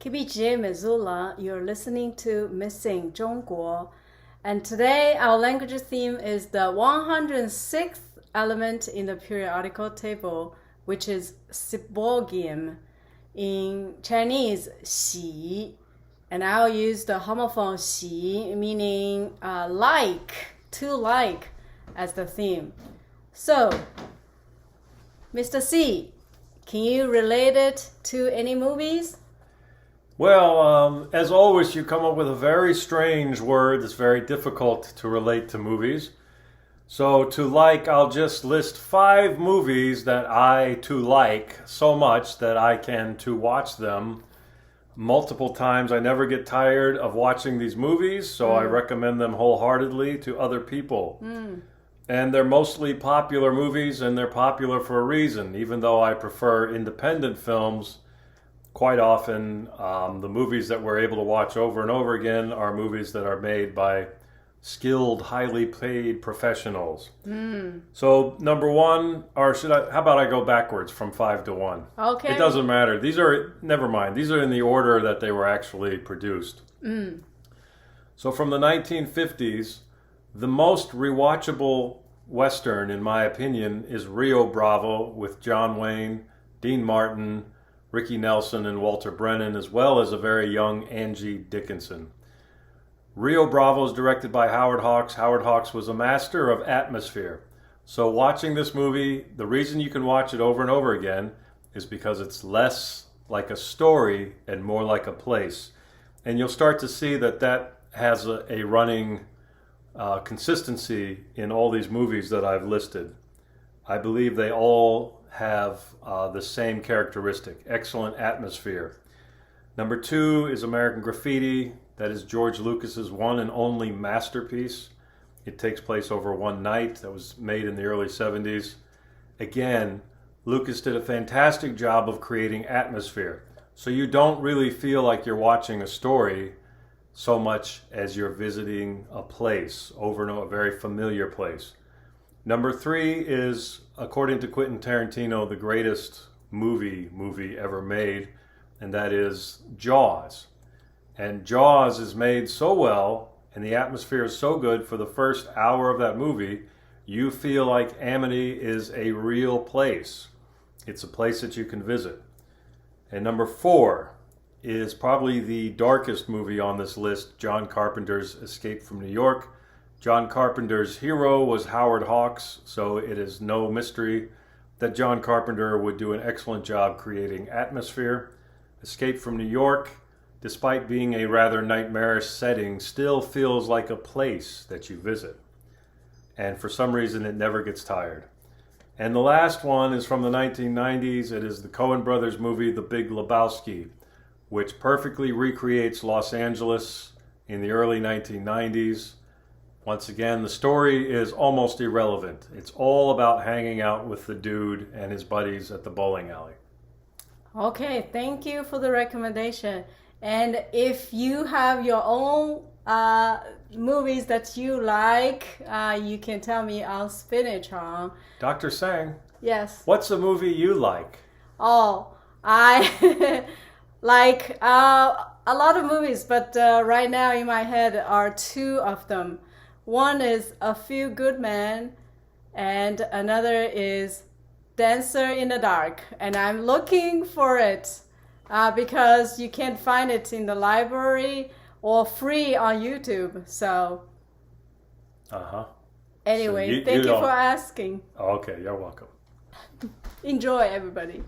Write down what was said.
KBGA Missoula, you're listening to Missing 中国. And today our language theme is the 106th element in the periodical table, which is Seaborgium. In Chinese, 喜, and I'll use the homophone 喜, meaning like, to like, as the theme. So, Mr. C, can you relate it to any movies? Well, as always, you come up with a very strange word that's very difficult to relate to movies. So to like, I'll just list 5 movies that I to like so much that I can to watch them multiple times. I never get tired of watching these movies, so I recommend them wholeheartedly to other people. And they're mostly popular movies, and they're popular for a reason. Even though I prefer independent films, quite often the movies that we're able to watch over and over again are movies that are made by skilled, highly paid professionals. So number 1, or how about I go backwards from 5 to 1? Okay. It doesn't matter. Never mind. These are in the order that they were actually produced. So from the 1950s, the most rewatchable Western, in my opinion, is Rio Bravo with John Wayne, Dean Martin, Ricky Nelson, and Walter Brennan, as well as a very young Angie Dickinson. Rio Bravo is directed by Howard Hawks. Howard Hawks was a master of atmosphere. So watching this movie, the reason you can watch it over and over again is because it's less like a story and more like a place. And you'll start to see that has a running consistency in all these movies that I've listed. I believe they all have the same characteristic: excellent atmosphere. Number 2 is American Graffiti. That is George Lucas's one and only masterpiece. It takes place over one night. That was made in the early 70s. Again, Lucas did a fantastic job of creating atmosphere. So you don't really feel like you're watching a story so much as you're visiting a place over and over, a very familiar place. Number 3 is, according to Quentin Tarantino, the greatest movie ever made, and that is Jaws. And Jaws is made so well, and the atmosphere is so good for the first hour of that movie, you feel like Amity is a real place. It's a place that you can visit. And number 4 is probably the darkest movie on this list, John Carpenter's Escape from New York. John Carpenter's hero was Howard Hawks, so it is no mystery that John Carpenter would do an excellent job creating atmosphere. Escape from New York, despite being a rather nightmarish setting, still feels like a place that you visit. And for some reason, it never gets tired. And the last one is from the 1990s. It is the Coen brothers movie, The Big Lebowski, which perfectly recreates Los Angeles in the early 1990s. Once again, the story is almost irrelevant. It's all about hanging out with the dude and his buddies at the bowling alley. Okay, thank you for the recommendation. And if you have your own movies that you like, you can tell me on Spinach. Dr. Sang, Yes. what's a movie you like? Oh, I like a lot of movies, but right now in my head are 2 of them. One is A Few Good Men, and another is Dancer in the Dark. And I'm looking for it because you can't find it in the library or free on YouTube. So anyway, So you thank you don't- for asking. Okay, you're welcome. Enjoy, everybody.